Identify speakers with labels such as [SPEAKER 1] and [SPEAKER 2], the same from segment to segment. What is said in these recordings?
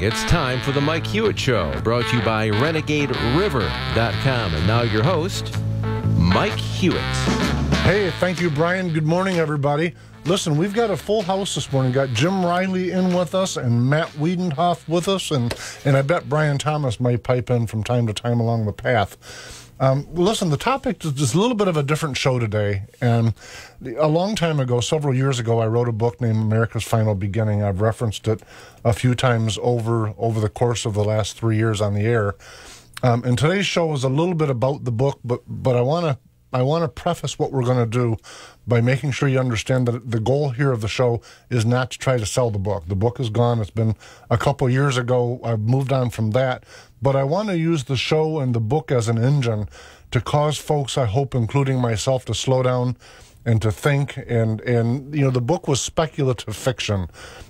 [SPEAKER 1] morning. It's time for the Mike Hewitt Show, brought to you by RenegadeRiver.com. And now your host, Mike Hewitt.
[SPEAKER 2] Hey, thank you, Brian. Good morning, everybody. Listen, we've got a full house this morning. Got Jim Riley in with us and Matt Wiedenhoff with us, and I bet Brian Thomas might pipe in from time to time along the path. Listen, the topic is just a little bit of a different show today. And a long time ago, several years ago, I wrote a book named America's Final Beginning. I've referenced it a few times over the course of the last 3 years on the air. And today's show is a little bit about the book, but I want to preface what we're going to do by making sure you understand that the goal here of the show is not to try to sell the book. The book is gone. It's been a couple years ago. I've moved on from that. But I want to use the show and the book as an engine to cause folks, I hope, including myself, to slow down and to think. And you know, the book was speculative fiction,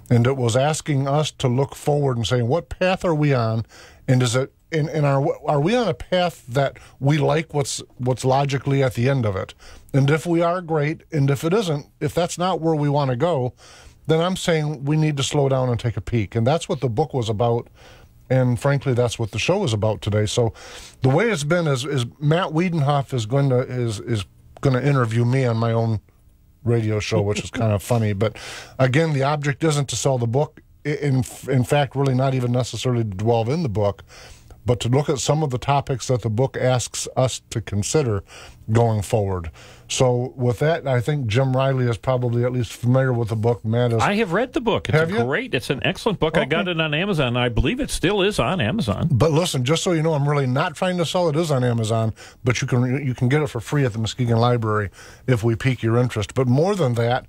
[SPEAKER 2] and it was asking us to look forward and saying, what path are we on? And is it are we on a path that we like what's logically at the end of it? And if we are, great. And if it isn't, if that's not where we want to go, then I'm saying we need to slow down and take a peek. And that's what the book was about. And frankly, that's what the show is about today. So the way it's been is Matt Wiedenhoff is going to interview me on my own radio show, which is kind of funny. But again, the object isn't to sell the book. In fact, really not even necessarily to dwell in the book, but to look at some of the topics that the book asks us to consider going forward. So with that, I think Jim Riley is probably at least familiar with the book. Matt is.
[SPEAKER 3] I have read the book. It's great. It's an excellent book. Okay. I got it on Amazon. I believe it still is on Amazon.
[SPEAKER 2] But listen, just so you know, I'm really not trying to sell it. It is on Amazon, but you can get it for free at the Muskegon Library if we pique your interest. But more than that,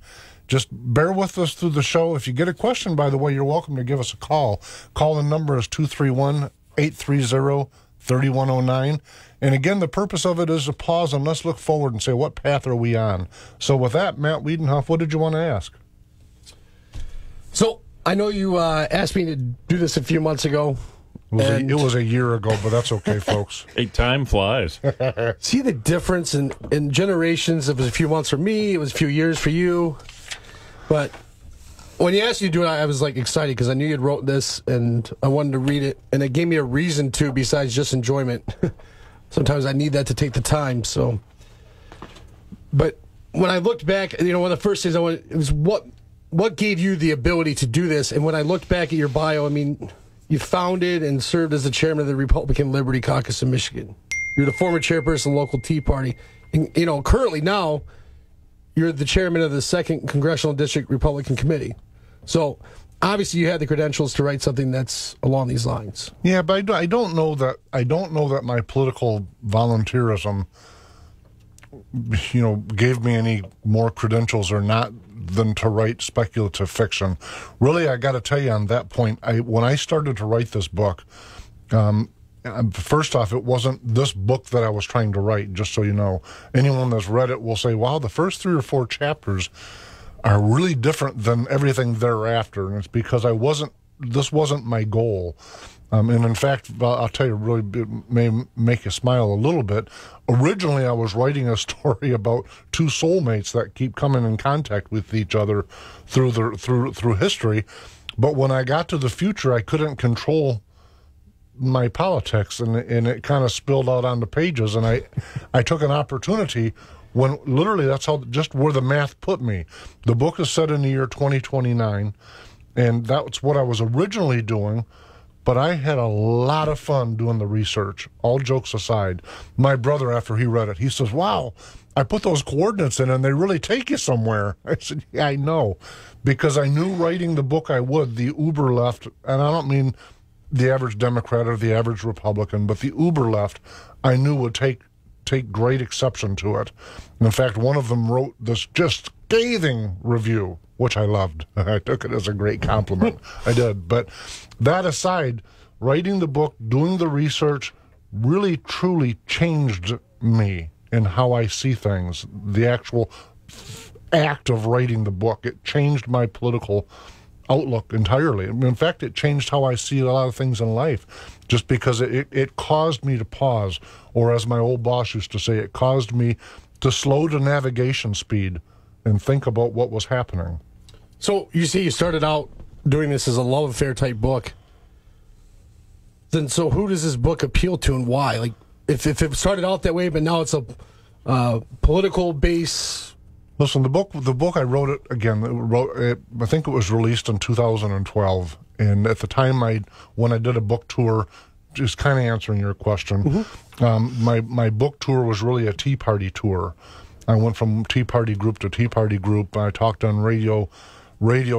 [SPEAKER 2] just bear with us through the show. If you get a question, by the way, you're welcome to give us a call. Call-in number is 231-830-3109. And again, the purpose of it is to pause and let's look forward and say, what path are we on? So with that, Matt Wiedenhoff, what did you want to ask?
[SPEAKER 4] So I know you asked me to do this a few months ago.
[SPEAKER 2] It was a year ago, but that's okay, folks.
[SPEAKER 3] Hey, time flies.
[SPEAKER 4] See the difference in generations. It was a few months for me. It was a few years for you. But when you asked me to do it, I was like excited because I knew you'd wrote this and I wanted to read it. And it gave me a reason to, besides just enjoyment. Sometimes I need that to take the time. So, but when I looked back, you know, one of the first things I wanted, it was what gave you the ability to do this? And when I looked back at your bio, I mean, you founded and served as the chairman of the Republican Liberty Caucus in Michigan. You're the former chairperson of the local Tea Party. And, you know, currently now, you're the chairman of the 2nd Congressional District Republican Committee. So, obviously, you had the credentials to write something that's along these lines.
[SPEAKER 2] Yeah, but I don't know that my political volunteerism, you know, gave me any more credentials or not than to write speculative fiction. Really, I got to tell you on that point, when I started to write this book, first off, it wasn't this book that I was trying to write, just so you know. Anyone that's read it will say, wow, the first 3 or 4 chapters are really different than everything thereafter. And it's because this wasn't my goal. And in fact, I'll tell you, really, it may make you smile a little bit. Originally, I was writing a story about 2 soulmates that keep coming in contact with each other through history. But when I got to the future, I couldn't control my politics, and it kind of spilled out on the pages. And I took an opportunity when literally that's just where the math put me. The book is set in the year 2029, and that's what I was originally doing. But I had a lot of fun doing the research, all jokes aside. My brother, after he read it, he says, wow, I put those coordinates in and they really take you somewhere. I said, yeah, I know. Because I knew writing the book I would, the uber left, and I don't mean the average Democrat or the average Republican, but the uber left, I knew would take great exception to it. And in fact, one of them wrote this just scathing review, which I loved. I took it as a great compliment. I did. But that aside, writing the book, doing the research, really truly changed me in how I see things. The actual act of writing the book, it changed my political outlook entirely. In fact, it changed how I see a lot of things in life, just because it caused me to pause, or as my old boss used to say, it caused me to slow to navigation speed and think about what was happening.
[SPEAKER 4] So you see, you started out doing this as a love affair type book, Then so who does this book appeal to and why? Like, if it started out that way, but now it's a political base.
[SPEAKER 2] Listen, the book I wrote it again. I think it was released in 2012, and at the time when I did a book tour, just kind of answering your question, my book tour was really a Tea Party tour. I went from Tea Party group to Tea Party group. I talked on radio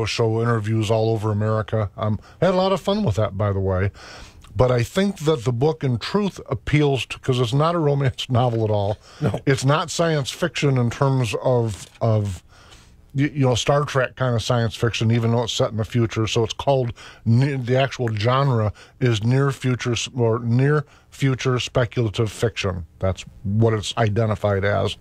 [SPEAKER 2] show interviews all over America. I had a lot of fun with that, by the way. But I think that the book, in truth, appeals to, because it's not a romance novel at all.
[SPEAKER 4] No.
[SPEAKER 2] It's not science fiction in terms of Star Trek kind of science fiction, even though it's set in the future. So it's called, the actual genre is near future speculative fiction. That's what it's identified as.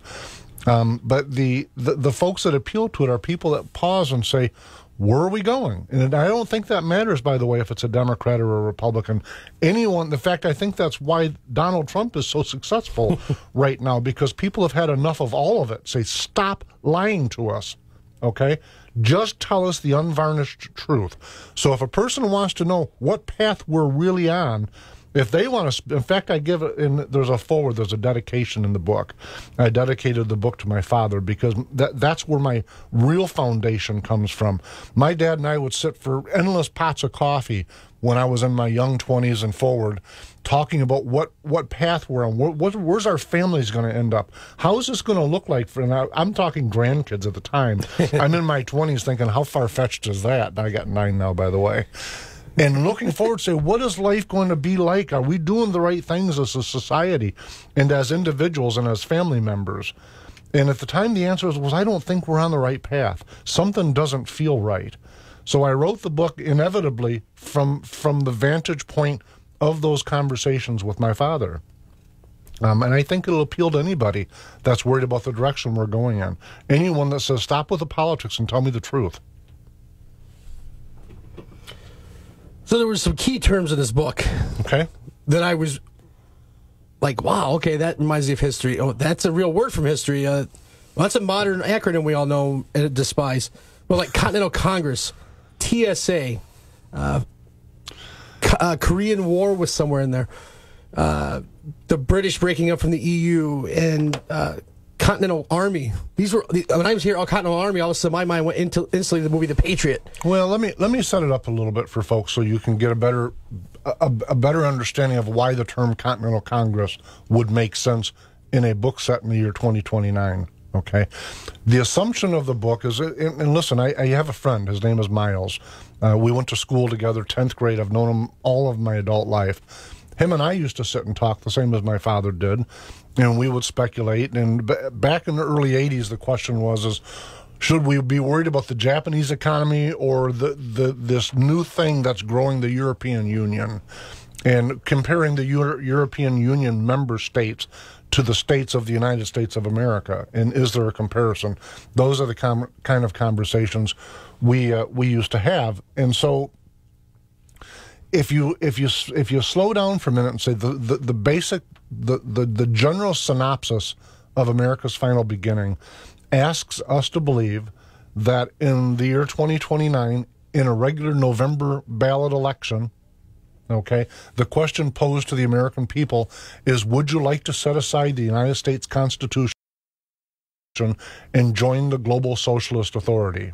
[SPEAKER 2] But the folks that appeal to it are people that pause and say, where are we going? And I don't think that matters, by the way, if it's a Democrat or a Republican. In fact, I think that's why Donald Trump is so successful right now, because people have had enough of all of it. Say, stop lying to us, okay? Just tell us the unvarnished truth. So if a person wants to know what path we're really on, if they want to, in fact, I give it, there's a dedication in the book. I dedicated the book to my father because that's where my real foundation comes from. My dad and I would sit for endless pots of coffee when I was in my young 20s and forward, talking about what path we're on, where's our families going to end up, how is this going to look like I'm talking grandkids at the time. I'm in my 20s thinking, how far-fetched is that? I got 9 now, by the way. And looking forward to say, what is life going to be like? Are we doing the right things as a society and as individuals and as family members? And at the time, the answer was I don't think we're on the right path. Something doesn't feel right. So I wrote the book inevitably from the vantage point of those conversations with my father. And I think it'll appeal to anybody that's worried about the direction we're going in. Anyone that says, stop with the politics and tell me the truth.
[SPEAKER 4] So there were some key terms in this book.
[SPEAKER 2] Okay.
[SPEAKER 4] That I was like, wow, okay, that reminds me of history. Oh, that's a real word from history. Well, that's a modern acronym we all know and despise. Well, like Continental Congress, TSA, Korean War was somewhere in there. The British breaking up from the EU and Continental Army. These were when I was here. Continental Army. All of a sudden, my mind went instantly to the movie The Patriot.
[SPEAKER 2] Well, let me set it up a little bit for folks so you can get a better understanding of why the term Continental Congress would make sense in a book set in the year 2029. Okay, the assumption of the book is, and listen, I have a friend. His name is Miles. We went to school together, 10th grade. I've known him all of my adult life. Him and I used to sit and talk the same as my father did, and we would speculate. And back in the early 80s, the question was, should we be worried about the Japanese economy or this new thing that's growing, the European Union, and comparing the European Union member states to the states of the United States of America, and is there a comparison? Those are the kind of conversations we used to have. And so if you slow down for a minute and say the basic the general synopsis of America's final beginning asks us to believe that in the year 2029, in a regular November ballot election, okay, the question posed to the American people is, would you like to set aside the United States Constitution and join the global socialist authority?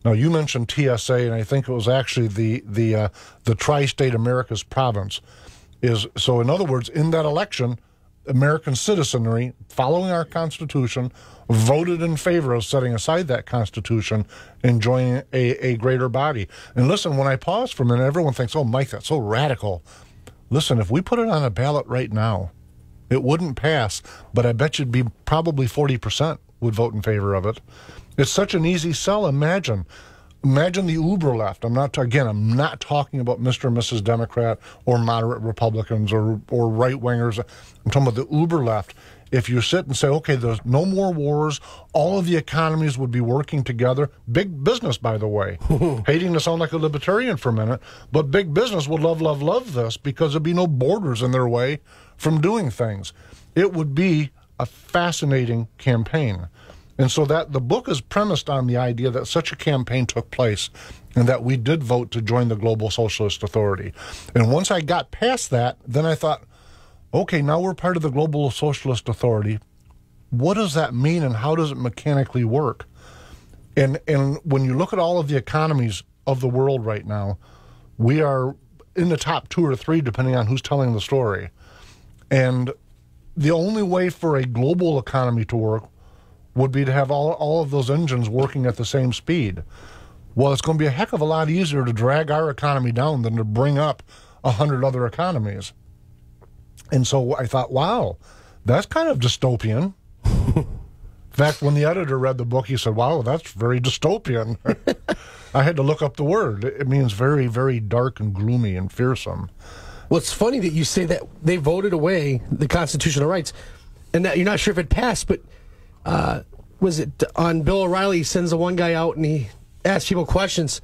[SPEAKER 2] Now, you mentioned TSA, and I think it was actually the tri-state America's province. So, in other words, in that election, American citizenry, following our Constitution, voted in favor of setting aside that Constitution and joining a greater body. And listen, when I pause for a minute, everyone thinks, oh, Mike, that's so radical. Listen, if we put it on a ballot right now, it wouldn't pass, but I bet you'd be probably 40% would vote in favor of it. It's such an easy sell. Imagine the uber left. I'm not talking about Mr. and Mrs. Democrat or moderate Republicans or right-wingers. I'm talking about the uber left. If you sit and say, okay, there's no more wars, all of the economies would be working together. Big business, by the way. Hating to sound like a libertarian for a minute, but big business would love this because there'd be no borders in their way from doing things. It would be a fascinating campaign. And so that the book is premised on the idea that such a campaign took place and that we did vote to join the Global Socialist Authority. And once I got past that, then I thought, okay, now we're part of the Global Socialist Authority. What does that mean and how does it mechanically work? And when you look at all of the economies of the world right now, we are in the top 2 or 3, depending on who's telling the story. And the only way for a global economy to work would be to have all of those engines working at the same speed. Well, it's going to be a heck of a lot easier to drag our economy down than to bring up 100 other economies. And so I thought, wow, that's kind of dystopian. In fact, when the editor read the book, he said, wow, that's very dystopian. I had to look up the word. It means very, very dark and gloomy and fearsome.
[SPEAKER 4] Well, it's funny that you say that they voted away the constitutional rights and that you're not sure if it passed, but was it on Bill O'Reilly sends the one guy out and he asks people questions.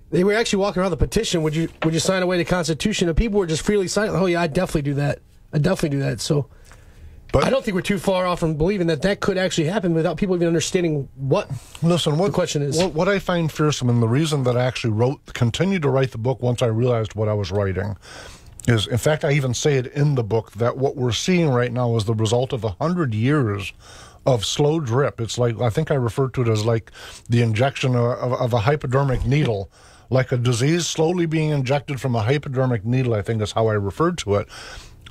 [SPEAKER 4] They were actually walking around the petition. Would you sign away the Constitution? And people were just freely signing. Oh, yeah, I'd definitely do that. I'd definitely do that. So but I don't think we're too far off from believing that could actually happen without people even understanding what the question is.
[SPEAKER 2] What I find fearsome, and the reason that I actually continued to write the book once I realized what I was writing, is, in fact, I even say it in the book, that what we're seeing right now is the result of 100 years of slow drip. It's like, I think I referred to it as like the injection of a hypodermic needle, like a disease slowly being injected from a hypodermic needle, I think is how I referred to it.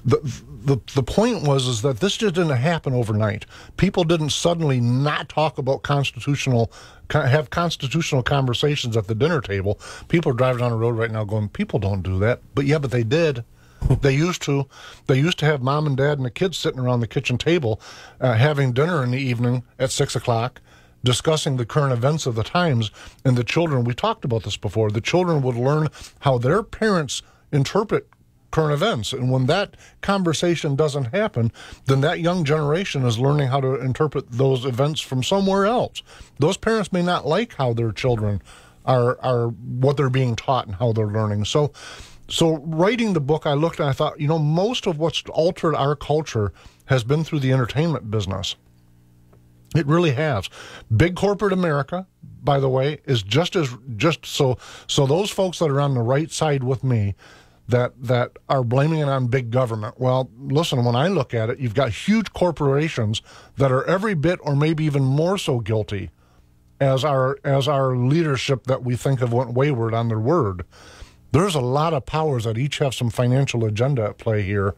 [SPEAKER 2] The point was that this just didn't happen overnight. People didn't suddenly not talk about have constitutional conversations at the dinner table. People are driving down the road right now going, people don't do that. But yeah, but they did. They used to. They used to have mom and dad and the kids sitting around the kitchen table having dinner in the evening at 6 o'clock, discussing the current events of the times. And the children, we talked about this before, the children would learn how their parents interpret current events. And when that conversation doesn't happen, then that young generation is learning how to interpret those events from somewhere else. Those parents may not like how their children are what they're being taught and how they're learning. So writing the book, I looked and I thought, most of what's altered our culture has been through the entertainment business. It really has. Big corporate America, by the way, is just so those folks that are on the right side with me that are blaming it on big government. Well, listen, when I look at it, you've got huge corporations that are every bit or maybe even more so guilty as our leadership that we think of went wayward on their word. There's a lot of powers that each have some financial agenda at play here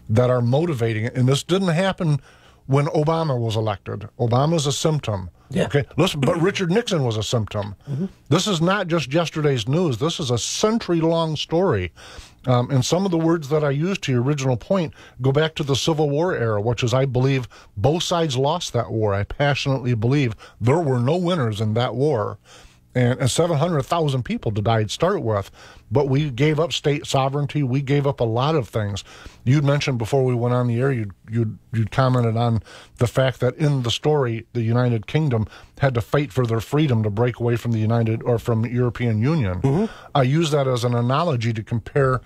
[SPEAKER 2] that are motivating it. And this didn't happen when Obama was elected. Obama's a symptom.
[SPEAKER 4] Yeah.
[SPEAKER 2] Okay, listen, but Richard Nixon was a symptom. Mm-hmm. This is not just yesterday's news. This is a century-long story. And some of the words that I used to your original point go back to the Civil War era, which is, I believe, both sides lost that war. I passionately believe there were no winners in that war. And 700,000 people to die to start with. But we gave up state sovereignty. We gave up a lot of things. You'd mentioned before we went on the air, you'd commented on the fact that in the story, the United Kingdom had to fight for their freedom to break away from from the European Union. Mm-hmm. I use that as an analogy to compare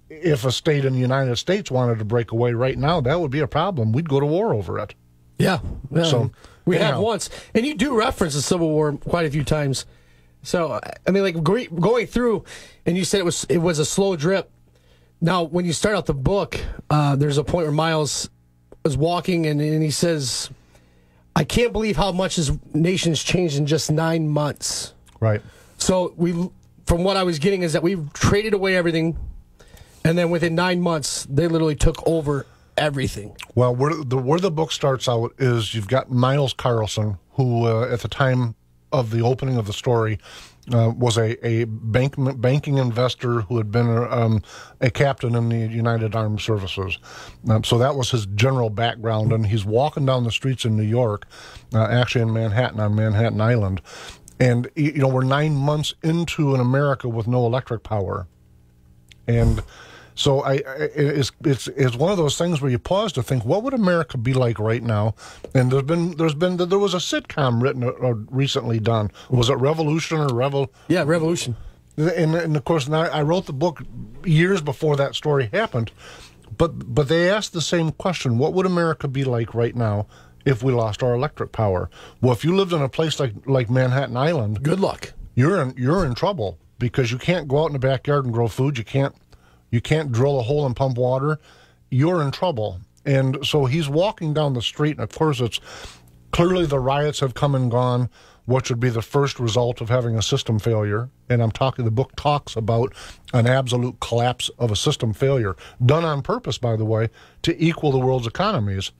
[SPEAKER 2] if a state in the United States wanted to break away right now, that would be a problem. We'd go to war over it.
[SPEAKER 4] Yeah.
[SPEAKER 2] So
[SPEAKER 4] we have once. And you do reference the Civil War quite a few times. So, I mean, like going through, and you said it was a slow drip. Now, when you start out the book, there's a point where Miles is walking, and he says, I can't believe how much this nation's changed in just 9 months.
[SPEAKER 2] Right. So,
[SPEAKER 4] from what I was getting is that we've traded away everything, and then within 9 months, they literally took over everything.
[SPEAKER 2] Well, where the book starts out is you've got Miles Carlson, who at the time of the opening of the story was a banking investor who had been a captain in the United Armed Services. So that was his general background, and he's walking down the streets in New York, actually in Manhattan, on Manhattan Island. And, we're 9 months into an America with no electric power. And so it's one of those things where you pause to think, what would America be like right now? And there was a sitcom written or recently done. Was it Revolution or
[SPEAKER 4] Yeah, Revolution.
[SPEAKER 2] And of course, I wrote the book years before that story happened, but they asked the same question: what would America be like right now if we lost our electric power. Well, if you lived in a place like Manhattan Island,
[SPEAKER 4] Good luck.
[SPEAKER 2] you're in trouble because you can't go out in the backyard and grow food. You can't drill a hole and pump water. You're in trouble. And so he's walking down the street, and of course it's clearly the riots have come and gone, what should be the first result of having a system failure. And the book talks about an absolute collapse of a system failure, done on purpose, by the way, to equal the world's economies,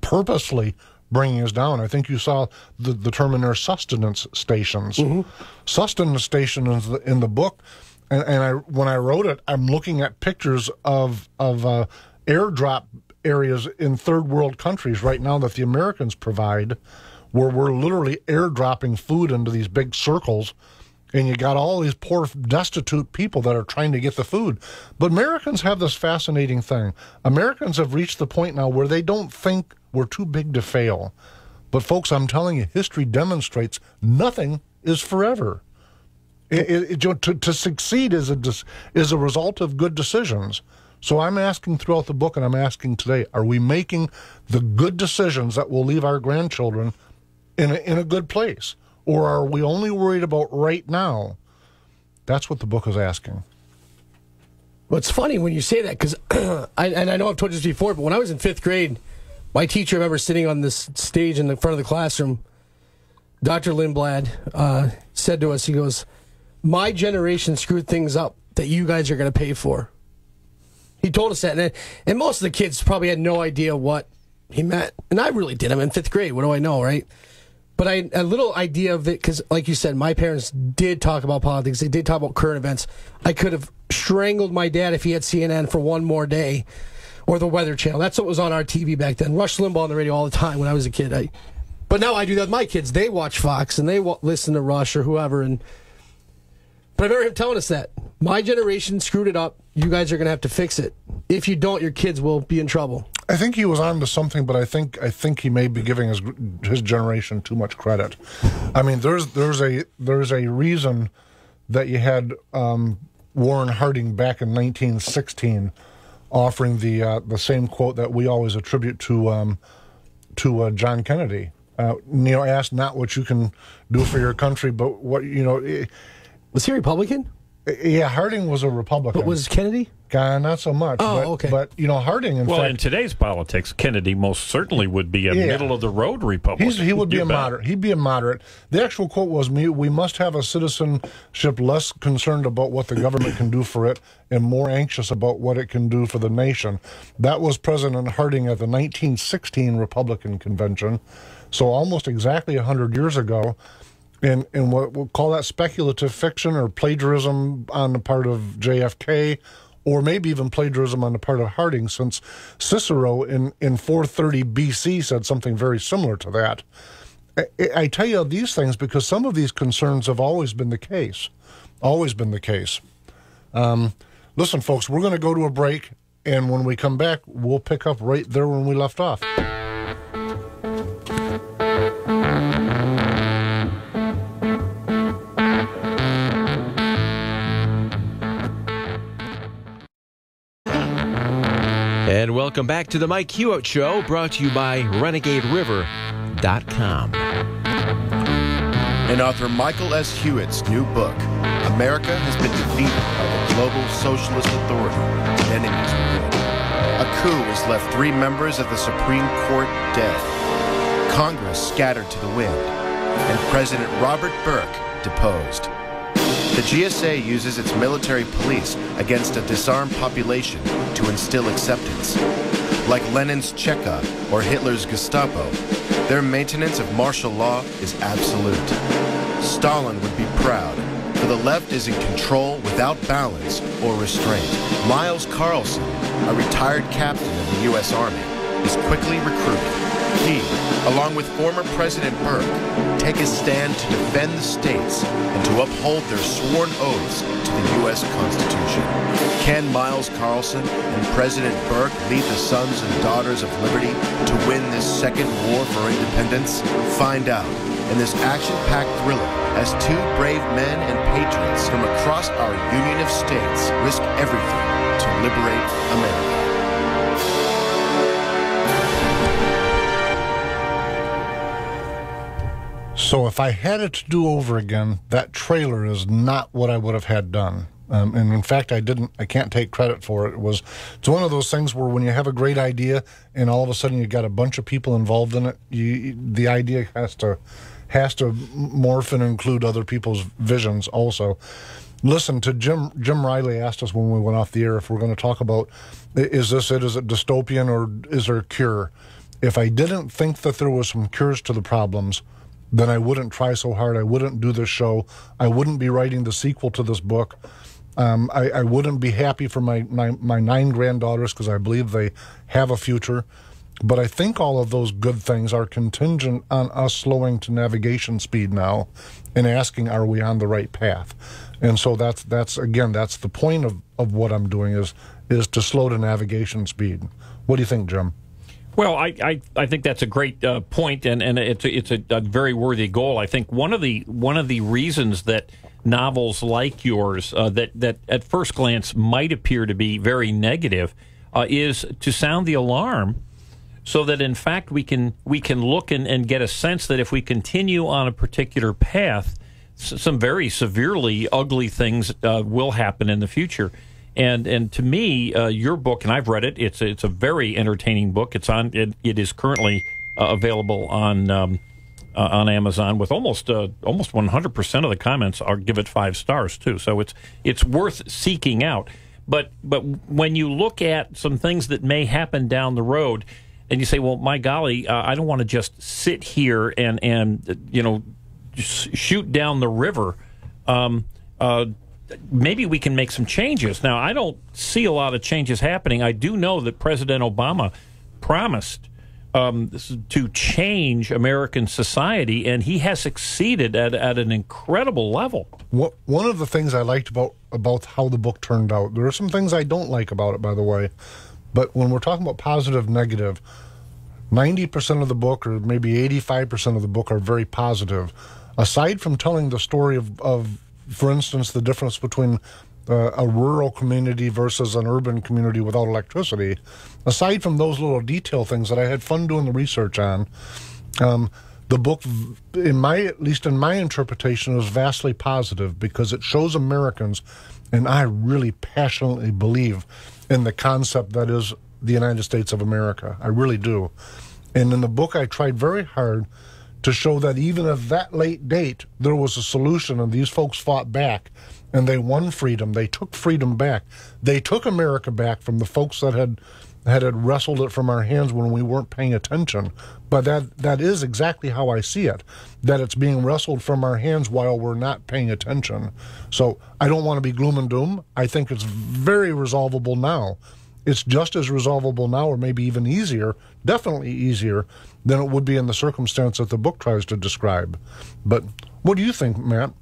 [SPEAKER 2] purposely bringing us down. I think you saw the term in there, sustenance stations. Mm-hmm. Sustenance stations in the book, and when I wrote it, I'm looking at pictures of airdrop areas in third world countries right now that the Americans provide, where we're literally airdropping food into these big circles, and you got all these poor, destitute people that are trying to get the food. But Americans have this fascinating thing. Americans have reached the point now where they don't think we're too big to fail. But folks, I'm telling you, history demonstrates nothing is forever. To succeed is a result of good decisions. So I'm asking throughout the book, and I'm asking today, are we making the good decisions that will leave our grandchildren in a good place? Or are we only worried about right now? That's what the book is asking.
[SPEAKER 4] Well, it's funny when you say that, because I know I've told you this before, but when I was in 5th grade, my teacher, I remember sitting on this stage in the front of the classroom, Dr. Lindblad said to us, he goes, "My generation screwed things up that you guys are going to pay for." He told us that, and most of the kids probably had no idea what he meant. And I really did. I'm in 5th grade. What do I know, right? But I had a little idea of it because, like you said, my parents did talk about politics. They did talk about current events. I could have strangled my dad if he had CNN for one more day, or the Weather Channel. That's what was on our TV back then. Rush Limbaugh on the radio all the time when I was a kid. But now I do that with my kids. They watch Fox, and they listen to Rush or whoever. But I remember him telling us that. My generation screwed it up. You guys are going to have to fix it. If you don't, your kids will be in trouble.
[SPEAKER 2] I think he was on to something, but I think he may be giving his generation too much credit. I mean, there's a reason that you had Warren Harding back in 1916 offering the same quote that we always attribute to John Kennedy. Ask not what you can do for your country, but what
[SPEAKER 4] Was he Republican?
[SPEAKER 2] Yeah, Harding was a Republican.
[SPEAKER 4] But was Kennedy?
[SPEAKER 2] Not so much.
[SPEAKER 4] Oh, okay.
[SPEAKER 2] But Harding, in fact,
[SPEAKER 3] in today's politics, Kennedy most certainly would be a middle-of-the-road Republican.
[SPEAKER 2] He would be a moderate. He'd be a moderate. The actual quote was, "We must have a citizenship less concerned about what the government can do for it and more anxious about what it can do for the nation." That was President Harding at the 1916 Republican Convention, so almost exactly 100 years ago. And what we'll call that speculative fiction or plagiarism on the part of JFK, or maybe even plagiarism on the part of Harding, since Cicero in 430 BC said something very similar to that. I tell you these things because some of these concerns have always been the case. Always been the case. Listen, folks, we're going to go to a break, and when we come back, we'll pick up right there when we left off.
[SPEAKER 1] And welcome back to the Mike Hewitt Show, brought to you by RenegadeRiver.com.
[SPEAKER 5] In author Michael S. Hewitt's new book, America has been defeated by the global socialist authority and enemies within. A coup has left 3 members of the Supreme Court dead, Congress scattered to the wind, and President Robert Burke deposed. The GSA uses its military police against a disarmed population to instill acceptance. Like Lenin's Cheka or Hitler's Gestapo, their maintenance of martial law is absolute. Stalin would be proud, for the left is in control without balance or restraint. Miles Carlson, a retired captain of the U.S. Army, is quickly recruited. He, along with former President Burke, take a stand to defend the states and to uphold their sworn oaths to the U.S. Constitution. Can Miles Carlson and President Burke lead the sons and daughters of liberty to win this second war for independence? Find out in this action-packed thriller as 2 brave men and patriots from across our Union of States risk everything to liberate America.
[SPEAKER 2] So if I had it to do over again, that trailer is not what I would have had done. And in fact, I can't take credit for it. It's one of those things where when you have a great idea and all of a sudden you got a bunch of people involved in it, the idea has to morph and include other people's visions also. Listen, to Jim Riley asked us when we went off the air if we're going to talk about, is it dystopian or is there a cure? If I didn't think that there was some cures to the problems, then I wouldn't try so hard. I wouldn't do this show. I wouldn't be writing the sequel to this book. I wouldn't be happy for my 9 granddaughters because I believe they have a future. But I think all of those good things are contingent on us slowing to navigation speed now and asking, are we on the right path? And so that's the point of what I'm doing is to slow to navigation speed. What do you think, Jim?
[SPEAKER 3] Well, I think that's a great point, and it's a very worthy goal. I think one of the reasons that novels like yours that at first glance might appear to be very negative is to sound the alarm, so that in fact we can look and get a sense that if we continue on a particular path, some very severely ugly things will happen in the future. And to me, your book, and I've read it, it's a very entertaining book. It is currently available on Amazon with almost 100% of the comments give it 5 stars too. So it's worth seeking out. But when you look at some things that may happen down the road, and you say, well, my golly, I don't want to just sit here and just shoot down the river. Maybe we can make some changes. Now, I don't see a lot of changes happening. I do know that President Obama promised to change American society, and he has succeeded at an incredible level.
[SPEAKER 2] One of the things I liked about how the book turned out, there are some things I don't like about it, by the way, but when we're talking about positive, negative, 90% of the book, or maybe 85% of the book, are very positive. Aside from telling the story of for instance, the difference between a rural community versus an urban community without electricity, aside from those little detail things that I had fun doing the research on, the book, at least in my interpretation, is vastly positive because it shows Americans, and I really passionately believe in the concept that is the United States of America. I really do. And in the book, I tried very hard to show that even at that late date, there was a solution, and these folks fought back, and they won freedom. They took freedom back. They took America back from the folks that had wrestled it from our hands when we weren't paying attention. But that is exactly how I see it, that it's being wrestled from our hands while we're not paying attention. So I don't want to be gloom and doom. I think it's very resolvable now. It's just as resolvable now, or maybe even easier, definitely easier, than it would be in the circumstance that the book tries to describe. But what do you think, Matt?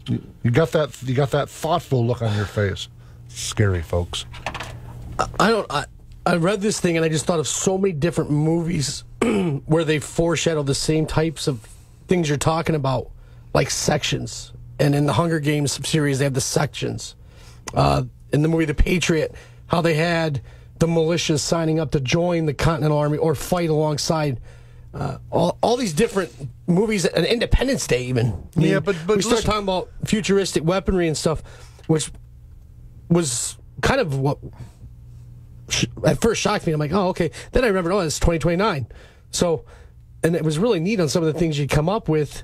[SPEAKER 2] You got that thoughtful look on your face. Scary, folks.
[SPEAKER 4] I read this thing and I just thought of so many different movies where they foreshadow the same types of things you're talking about, like sections. And in the Hunger Games series, they have the sections. In the movie The Patriot, how they had the militias signing up to join the Continental Army or fight alongside all these different movies, and Independence Day even. I mean,
[SPEAKER 2] but
[SPEAKER 4] we start talking about futuristic weaponry and stuff, which was kind of what at first shocked me. I'm like, oh, okay. Then I remembered, oh, it's 2029. So, and it was really neat on some of the things you'd come up with.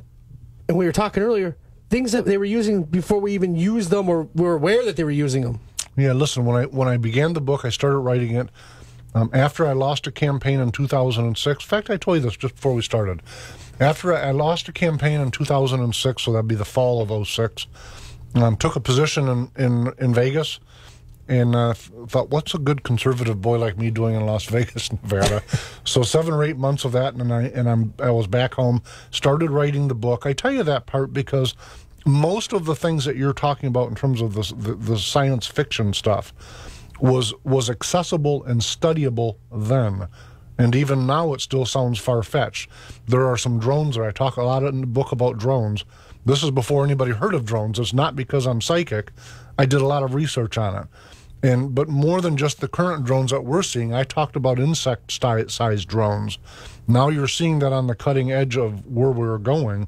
[SPEAKER 4] And we were talking earlier, things that they were using before we even used them or were aware that they were using them.
[SPEAKER 2] Yeah, listen, when I began the book, I started writing it after I lost a campaign in 2006. In fact, I told you this just before we started. After I lost a campaign in 2006, so that'd be the fall of 06, took a position in Vegas, and thought, what's a good conservative boy like me doing in Las Vegas, Nevada? So 7 or 8 months of that, and I was back home, started writing the book. I tell you that part because most of the things that you're talking about in terms of the science fiction stuff was accessible and studyable then. And even now it still sounds far-fetched. There are some drones there. I talk a lot in the book about drones. This is before anybody heard of drones. It's not because I'm psychic. I did a lot of research on it. But more than just the current drones that we're seeing, I talked about insect-sized drones. Now you're seeing that on the cutting edge of where we're going.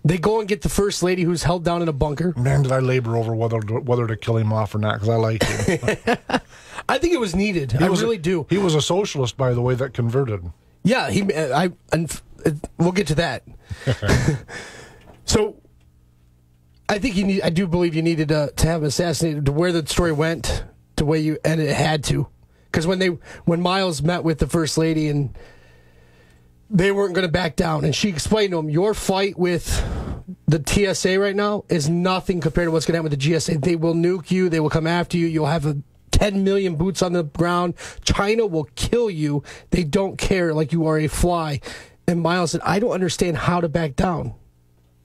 [SPEAKER 4] They go and get the first lady who's held down in a bunker.
[SPEAKER 2] Man, did I labor over whether to kill him off or not, because I like him.
[SPEAKER 4] I think it was needed. I really do.
[SPEAKER 2] He was a socialist, by the way, that converted.
[SPEAKER 4] Yeah, we'll get to that. So, I think I do believe you needed to have him assassinated. To where the story went, the way you and it had to, because when Miles met with the first lady and they weren't going to back down, and she explained to him, your fight with the TSA right now is nothing compared to what's going to happen with the GSA. They will nuke you. They will come after you. You'll have 10 million boots on the ground. China will kill you. They don't care, like you are a fly. And Miles said, I don't understand how to back down.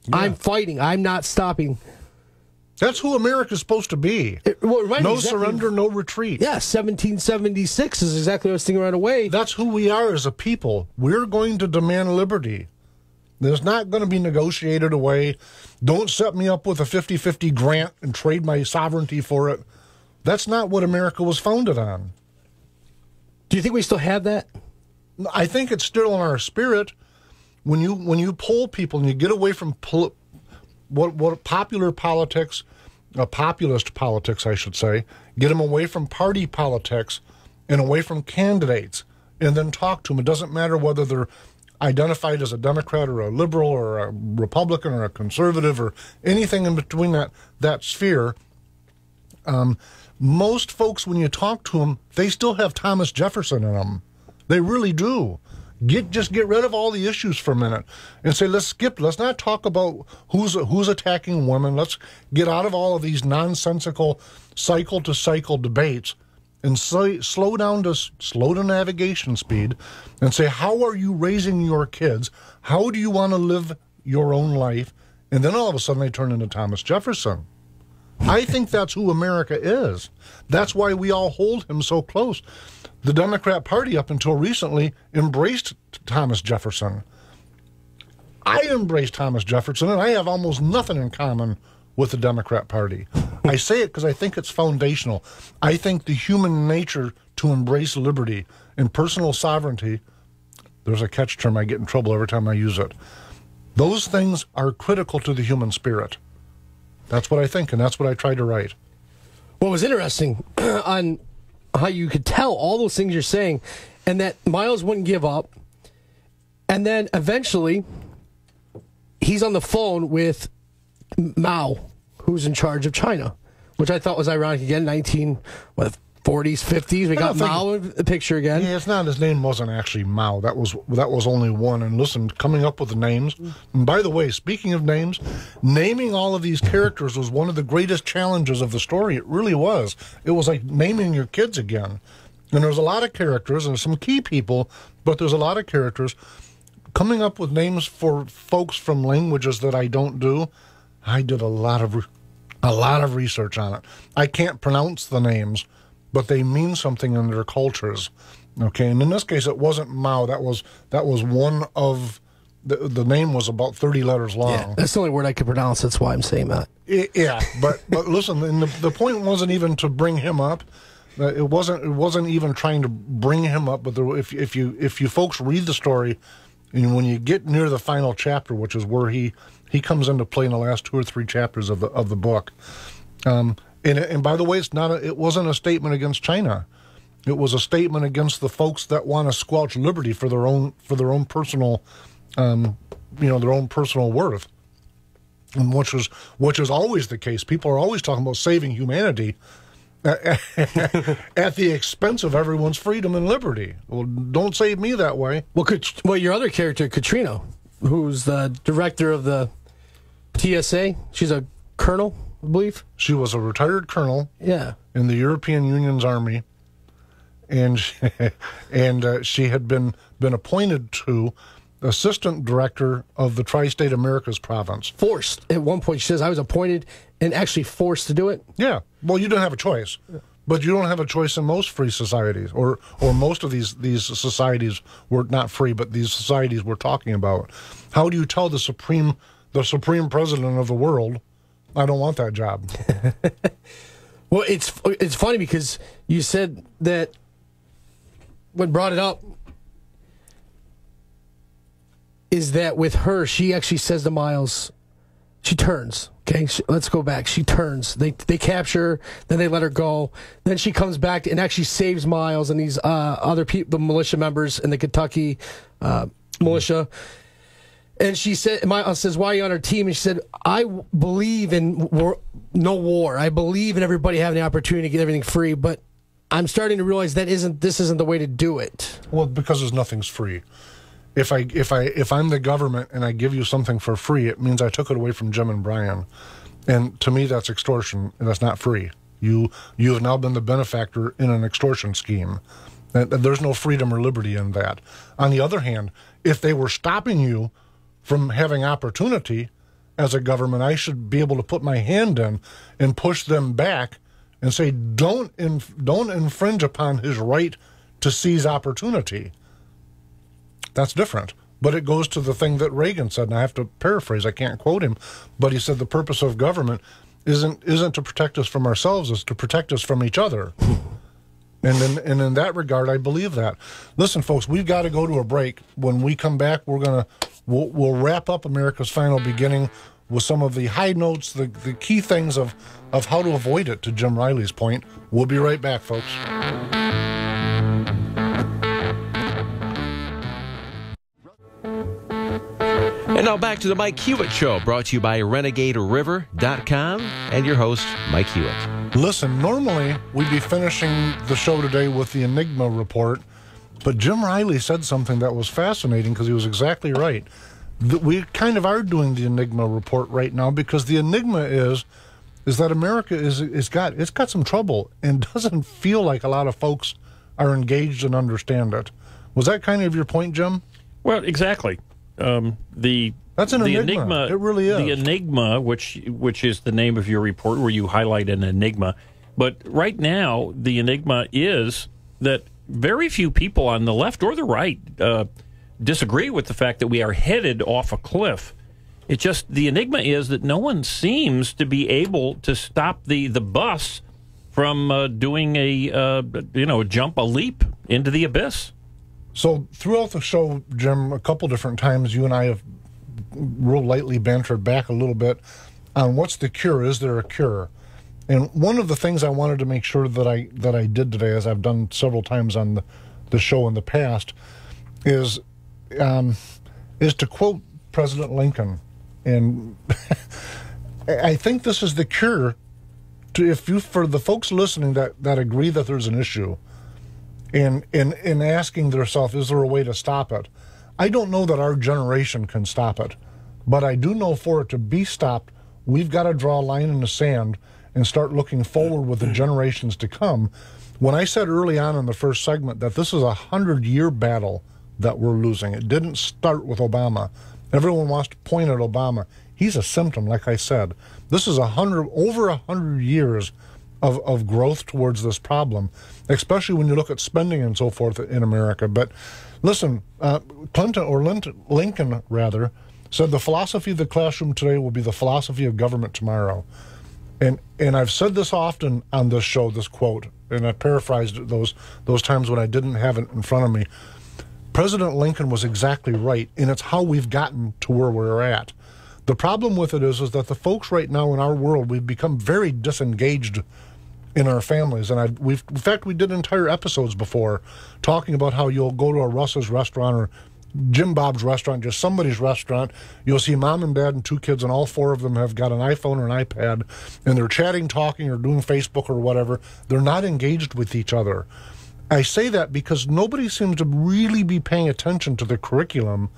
[SPEAKER 4] Yeah. I'm fighting. I'm not stopping.
[SPEAKER 2] That's who America's supposed to be. No surrender, no retreat.
[SPEAKER 4] Yeah, 1776 is exactly what I was thinking right away.
[SPEAKER 2] That's who we are as a people. We're going to demand liberty. There's not going to be negotiated away. Don't set me up with a 50-50 grant and trade my sovereignty for it. That's not what America was founded on.
[SPEAKER 4] Do you think we still have that?
[SPEAKER 2] I think it's still in our spirit. When you poll people and you get away from what popular politics, populist politics, I should say, get them away from party politics and away from candidates, and then talk to them. It doesn't matter whether they're identified as a Democrat or a liberal or a Republican or a conservative or anything in between that sphere. Most folks, when you talk to them, they still have Thomas Jefferson in them. They really do. Just get rid of all the issues for a minute and say, let's not talk about who's attacking women. Let's get out of all of these nonsensical cycle to cycle debates and slow down to navigation speed and say, how are you raising your kids? How do you want to live your own life? And then all of a sudden they turn into Thomas Jefferson. I think that's who America is. That's why we all hold him so close. The Democrat Party, up until recently, embraced Thomas Jefferson. I embraced Thomas Jefferson, and I have almost nothing in common with the Democrat Party. I say it because I think it's foundational. I think the human nature to embrace liberty and personal sovereignty, there's a catch term, I get in trouble every time I use it. Those things are critical to the human spirit. That's what I think, and that's what I try to write.
[SPEAKER 4] What was interesting on how you could tell all those things you're saying, and that Miles wouldn't give up, and then eventually he's on the phone with Mao, who's in charge of China, which I thought was ironic. Again, 40s, 50s. We got Mao in the picture again.
[SPEAKER 2] Yeah, it's not. His name wasn't actually Mao. That was only one. And listen, coming up with the names. And by the way, speaking of names, naming all of these characters was one of the greatest challenges of the story. It really was. It was like naming your kids again. And there's a lot of characters and some key people, but there's a lot of characters. Coming up with names for folks from languages that I don't do, I did a lot of research on it. I can't pronounce the names, but they mean something in their cultures. Okay, and in this case, it wasn't Mao. That was one of the name was about 30 letters long.
[SPEAKER 4] Yeah, that's the only word I could pronounce. That's why I'm saying that.
[SPEAKER 2] Yeah, but listen, and the point wasn't even to bring him up. It wasn't even trying to bring him up. But if you folks read the story, and when you get near the final chapter, which is where he comes into play in the last 2 or 3 chapters of the book. And by the way, it wasn't a statement against China. It was a statement against the folks that want to squelch liberty for their own personal, their own personal worth, and which is always the case. People are always talking about saving humanity at the expense of everyone's freedom and liberty. Well, don't save me that way.
[SPEAKER 4] Well, your other character, Katrina, who's the director of the TSA, she's a colonel, I believe.
[SPEAKER 2] She was a retired colonel.
[SPEAKER 4] Yeah.
[SPEAKER 2] In the European Union's army, and she had been appointed to assistant director of the Tri-State Americas province.
[SPEAKER 4] Forced at one point. She says, "I was appointed and actually forced to do it."
[SPEAKER 2] Yeah. Well, you didn't have a choice, but you don't have a choice in most free societies, or most of these societies were not free, but these societies we're talking about. How do you tell the supreme president of the world, I don't want that job?
[SPEAKER 4] Well, it's funny because you said that what brought it up is that with her, she actually says to Miles, She turns. Okay, let's go back. She turns. They capture her, then they let her go. Then she comes back and actually saves Miles and these other people, the militia members in the Kentucky militia. And she said, Miles says, "Why are you on our team?" And she said, "I believe in no war. I believe in everybody having the opportunity to get everything free, but I'm starting to realize this isn't the way to do it."
[SPEAKER 2] Well, because nothing's free. If I'm the government and I give you something for free, it means I took it away from Jim and Brian, and to me that's extortion. And that's not free. You have now been the benefactor in an extortion scheme. And there's no freedom or liberty in that. On the other hand, if they were stopping you from having opportunity as a government, I should be able to put my hand in and push them back and say, don't infringe upon his right to seize opportunity. That's different. But it goes to the thing that Reagan said, and I have to paraphrase, I can't quote him, but he said the purpose of government isn't to protect us from ourselves, it's to protect us from each other. And in that regard, I believe that. Listen, folks, we've got to go to a break. When we come back, we'll wrap up America's Final Beginning with some of the high notes, the key things of how to avoid it, to Jim Riley's point. We'll be right back, folks.
[SPEAKER 1] And now back to the Mike Hewitt Show, brought to you by RenegadeRiver.com and your host, Mike Hewitt.
[SPEAKER 2] Listen, normally we'd be finishing the show today with the Enigma report, but Jim Riley said something that was fascinating because he was exactly right. We kind of are doing the Enigma report right now because the enigma is that America it's got some trouble and doesn't feel like a lot of folks are engaged and understand it. Was that kind of your point, Jim?
[SPEAKER 3] Well, exactly.
[SPEAKER 2] That's an enigma. It really is.
[SPEAKER 3] The enigma, which is the name of your report, where you highlight an enigma. But right now, the enigma is that very few people on the left or the right disagree with the fact that we are headed off a cliff. The enigma is that no one seems to be able to stop the bus from doing a leap into the abyss.
[SPEAKER 2] So throughout the show, Jim, a couple different times, you and I have real lightly bantered back a little bit on what's the cure. Is there a cure? And one of the things I wanted to make sure that I did today, as I've done several times on the show in the past, is to quote President Lincoln. And I think this is the cure for the folks listening that agree that there's an issue. In asking themselves, is there a way to stop it? I don't know that our generation can stop it, but I do know for it to be stopped, we've got to draw a line in the sand and start looking forward with the generations to come. When I said early on in the first segment that this is a 100-year battle that we're losing, it didn't start with Obama. Everyone wants to point at Obama. He's a symptom, like I said. This is over 100 years of growth towards this problem, especially when you look at spending and so forth in America. But listen, Lincoln said the philosophy of the classroom today will be the philosophy of government tomorrow. And I've said this often on this show, this quote, and I paraphrased those times when I didn't have it in front of me. President Lincoln was exactly right, and it's how we've gotten to where we're at. The problem with it is that the folks right now in our world, we've become very disengaged in our families. And in fact, we did entire episodes before talking about how you'll go to a Russ's restaurant or Jim Bob's restaurant, just somebody's restaurant. You'll see mom and dad and two kids, and all four of them have got an iPhone or an iPad, and they're chatting, talking, or doing Facebook or whatever. They're not engaged with each other. I say that because nobody seems to really be paying attention to the curriculum.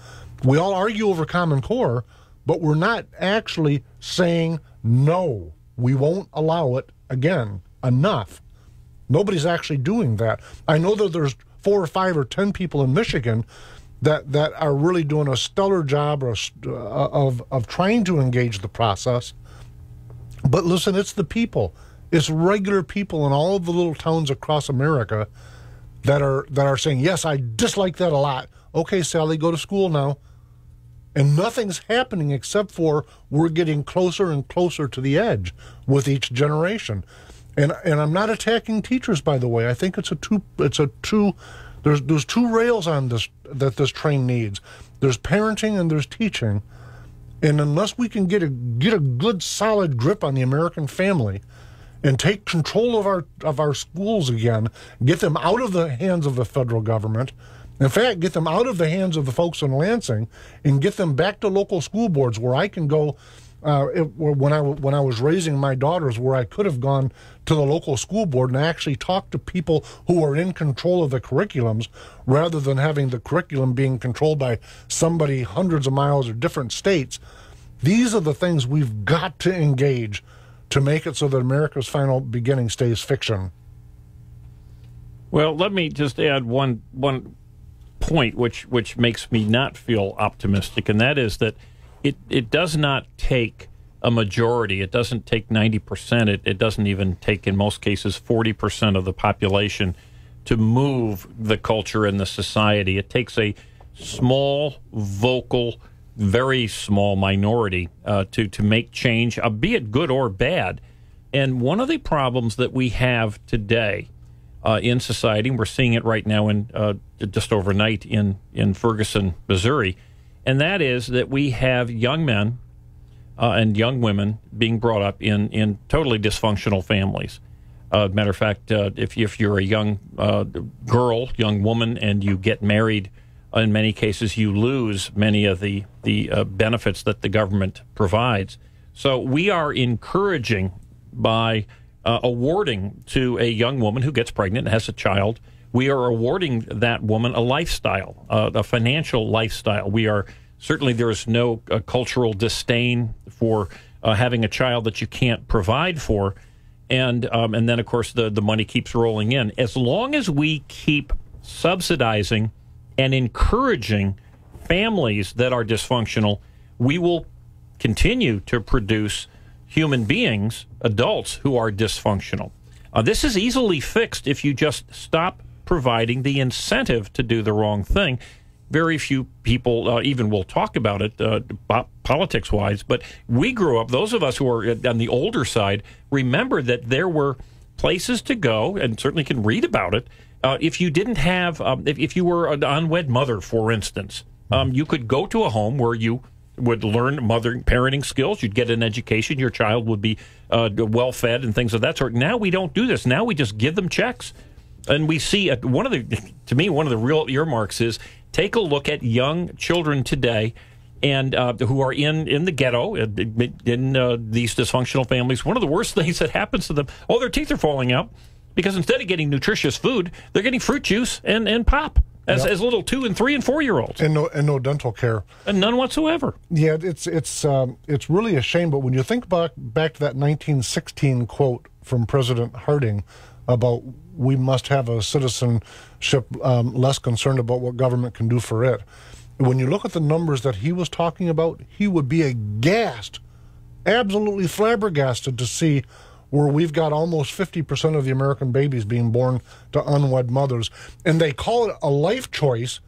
[SPEAKER 2] We all argue over Common Core, but we're not actually saying, no, we won't allow it again. Enough. Nobody's actually doing that. I know that there's 4 or 5 or 10 people in Michigan that are really doing a stellar job of trying to engage the process. But listen, it's the people. It's regular people in all of the little towns across America that are saying, yes, I dislike that a lot. Okay, Sally, go to school now. And nothing's happening except for we're getting closer and closer to the edge with each generation. And I'm not attacking teachers, by the way. I think there's 2 rails on this that this train needs. There's parenting and there's teaching. And unless we can get a good solid grip on the American family and take control of our schools again, get them out of the hands of the federal government, in fact, get them out of the hands of the folks in Lansing and get them back to local school boards where I can go. When I was raising my daughters, where I could have gone to the local school board and actually talk to people who are in control of the curriculums, rather than having the curriculum being controlled by somebody hundreds of miles or different states. These are the things we've got to engage to make it so that America's final beginning stays fiction.
[SPEAKER 3] Well, let me just add one point which makes me not feel optimistic, and that is that it does not take a majority. It doesn't take 90%. It doesn't even take, in most cases, 40% of the population to move the culture and the society. It takes a small, vocal, very small minority to make change, be it good or bad. And one of the problems that we have today in society, and we're seeing it right now in just overnight in Ferguson, Missouri, and that is that we have young men and young women being brought up in totally dysfunctional families. Matter of fact, if you're a young girl, young woman, and you get married, in many cases you lose many of the benefits that the government provides. So we are encouraging by awarding to a young woman who gets pregnant and has a child, we are awarding that woman a lifestyle, a financial lifestyle. We are certainly, there is no cultural disdain for having a child that you can't provide for, and then of course the money keeps rolling in. As long as we keep subsidizing and encouraging families that are dysfunctional, we will continue to produce human beings, adults who are dysfunctional. This is easily fixed if you just stop providing the incentive to do the wrong thing. Very few people even will talk about it politics-wise, but we grew up, those of us who are on the older side, remember that there were places to go, and certainly can read about it, if you didn't have, if you were an unwed mother, for instance, you could go to a home where you would learn parenting skills, you'd get an education, your child would be well-fed and things of that sort. Now we don't do this. Now we just give them checks. And we see, one of the real earmarks is take a look at young children today and who are in the ghetto, in these dysfunctional families. One of the worst things that happens to them, their teeth are falling out because instead of getting nutritious food, they're getting fruit juice and pop as little 2 and 3 and 4 year olds,
[SPEAKER 2] and no dental care,
[SPEAKER 3] and none whatsoever.
[SPEAKER 2] Yeah, it's really a shame. But when you think back to that 1916 quote from President Harding about we must have a citizenship less concerned about what government can do for it. When you look at the numbers that he was talking about, he would be aghast, absolutely flabbergasted to see where we've got almost 50% of the American babies being born to unwed mothers. And they call it a life choice,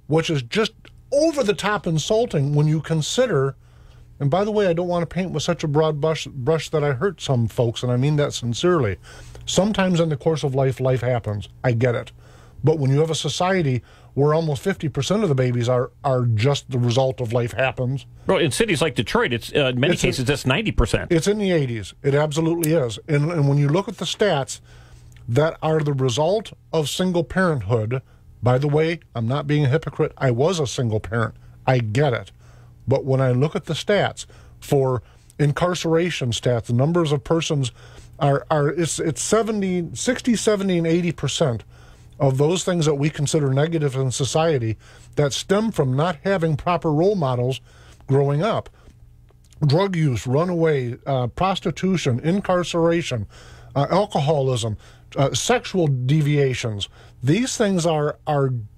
[SPEAKER 2] which is just over the top insulting when you consider, and by the way, I don't want to paint with such a broad brush that I hurt some folks, and I mean that sincerely. Sometimes in the course of life happens. I get it. But when you have a society where almost 50% of the babies are just the result of life happens.
[SPEAKER 3] Well, in cities like Detroit, it's in many cases that's 90%.
[SPEAKER 2] It's in the 80s. It absolutely is. And when you look at the stats that are the result of single parenthood, by the way, I'm not being a hypocrite. I was a single parent. I get it. But when I look at the stats for incarceration stats, the numbers of persons it's 60, 70, and 80% of those things that we consider negative in society that stem from not having proper role models growing up. Drug use, runaway, prostitution, incarceration, alcoholism, sexual deviations. These things are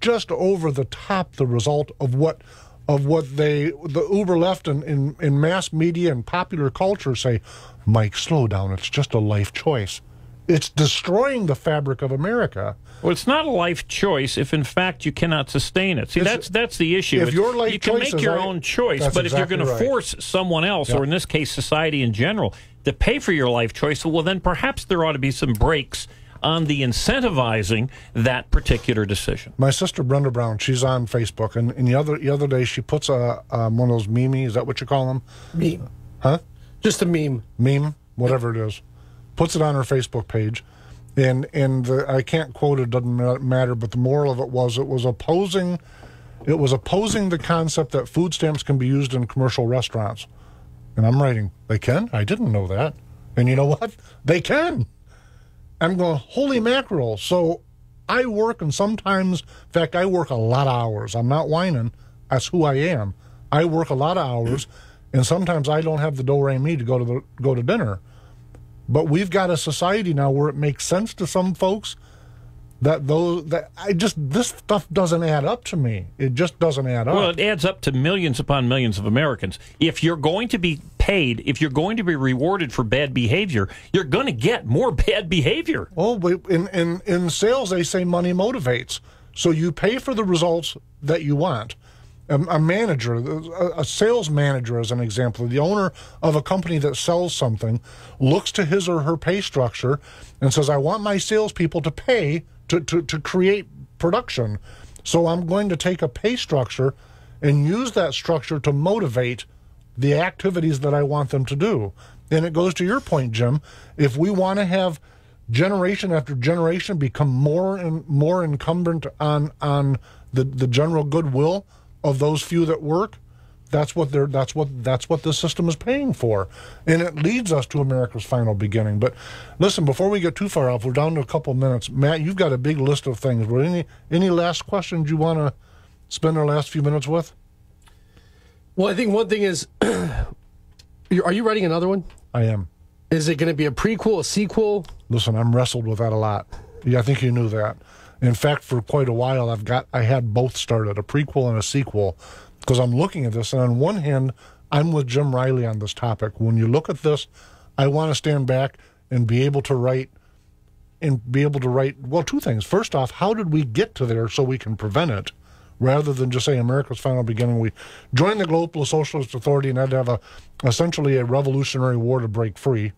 [SPEAKER 2] just over the top the result of what the uber left in mass media and popular culture say. Mike, slow down. It's just a life choice. It's destroying the fabric of America.
[SPEAKER 3] Well, it's not a life choice if, in fact, you cannot sustain it. See, that's the issue.
[SPEAKER 2] If your life
[SPEAKER 3] you can make your own choice, but if you're going to force someone else, or in this case, society in general, to pay for your life choice, well, then perhaps there ought to be some brakes on the incentivizing that particular decision.
[SPEAKER 2] My sister Brenda Brown, she's on Facebook, and the other day she puts one of those memes. Is that what you call them?
[SPEAKER 4] Meme.
[SPEAKER 2] Huh?
[SPEAKER 4] Just a meme.
[SPEAKER 2] Meme, whatever it is. Puts it on her Facebook page, and I can't quote it. Doesn't matter. But the moral of it was opposing the concept that food stamps can be used in commercial restaurants. And I'm writing, they can? I didn't know that. And you know what? They can. I'm going, holy mackerel. So I work, and sometimes, in fact, I work a lot of hours. I'm not whining. That's who I am. I work a lot of hours, and sometimes I don't have the do-re-mi to go to dinner. But we've got a society now where it makes sense to some folks this stuff doesn't add up to me. It just doesn't add up.
[SPEAKER 3] Well, it adds up to millions upon millions of Americans. If you're going to be paid, if you're going to be rewarded for bad behavior, you're going to get more bad behavior.
[SPEAKER 2] Oh, in sales, they say money motivates. So you pay for the results that you want. A manager, a sales manager, as an example, the owner of a company that sells something, looks to his or her pay structure and says, I want my salespeople to pay to create production. So I'm going to take a pay structure and use that structure to motivate the activities that I want them to do. And it goes to your point, Jim. If we want to have generation after generation become more and more incumbent on the general goodwill of those few that work, that's what the system is paying for, and it leads us to America's final beginning. But listen, before we get too far off, we're down to a couple minutes. Matt, you've got a big list of things. Were any last questions you want to spend our last few minutes with?
[SPEAKER 4] Well, I think one thing is, are you writing another one?
[SPEAKER 2] I am.
[SPEAKER 4] Is it going to be a prequel, a sequel?
[SPEAKER 2] Listen, I'm wrestled with that a lot. Yeah, I think you knew that. In fact, for quite a while, I had both started, a prequel and a sequel, because I'm looking at this, and on one hand, I'm with Jim Riley on this topic. When you look at this, I want to stand back and be able to write, well, two things. First off, how did we get to there so we can prevent it, rather than just say America's final beginning? We joined the Global Socialist Authority and had to have essentially a revolutionary war to break free.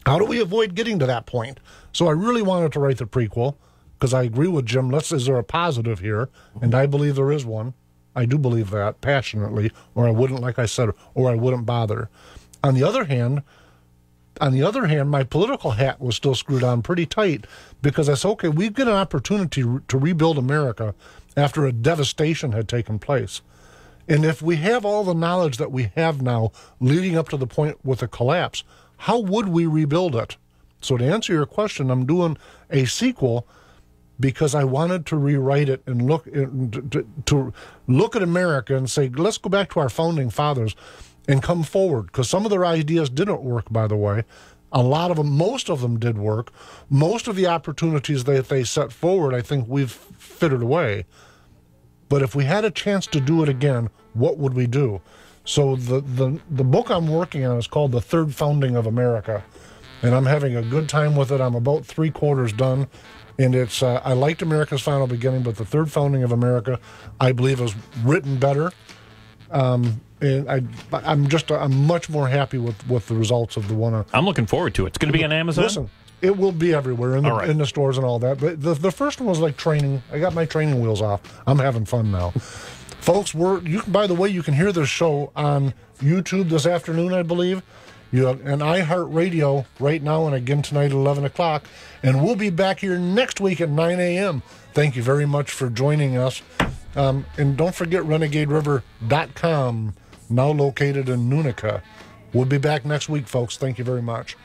[SPEAKER 2] How do we avoid getting to that point? So I really wanted to write the prequel, because I agree with Jim. Is there a positive here? And I believe there is one. I do believe that passionately, or I wouldn't, like I said, or I wouldn't bother. On the other hand, my political hat was still screwed on pretty tight, because I said, okay, we've got an opportunity to rebuild America after a devastation had taken place. And if we have all the knowledge that we have now leading up to the point with the collapse, how would we rebuild it? So to answer your question, I'm doing a sequel because I wanted to rewrite it and to look at America and say, let's go back to our founding fathers and come forward, because some of their ideas didn't work, by the way. A lot of them, most of them did work. Most of the opportunities that they set forward, I think we've fitted away. But if we had a chance to do it again, what would we do? So the book I'm working on is called The Third Founding of America, and I'm having a good time with it. I'm about 3/4 done. And it's I liked America's Final Beginning, but The Third Founding of America, I believe, is written better. And I'm much more happy with the results of the one.
[SPEAKER 3] I'm looking forward to it. It's going to be on Amazon?
[SPEAKER 2] Listen, it will be everywhere in the stores and all that. But the first one was like training. I got my training wheels off. I'm having fun now. Folks, by the way, you can hear this show on YouTube this afternoon, I believe. You have an iHeartRadio right now and again tonight at 11 o'clock. And we'll be back here next week at 9 a.m. Thank you very much for joining us. And don't forget RenegadeRiver.com, now located in Nunica. We'll be back next week, folks. Thank you very much.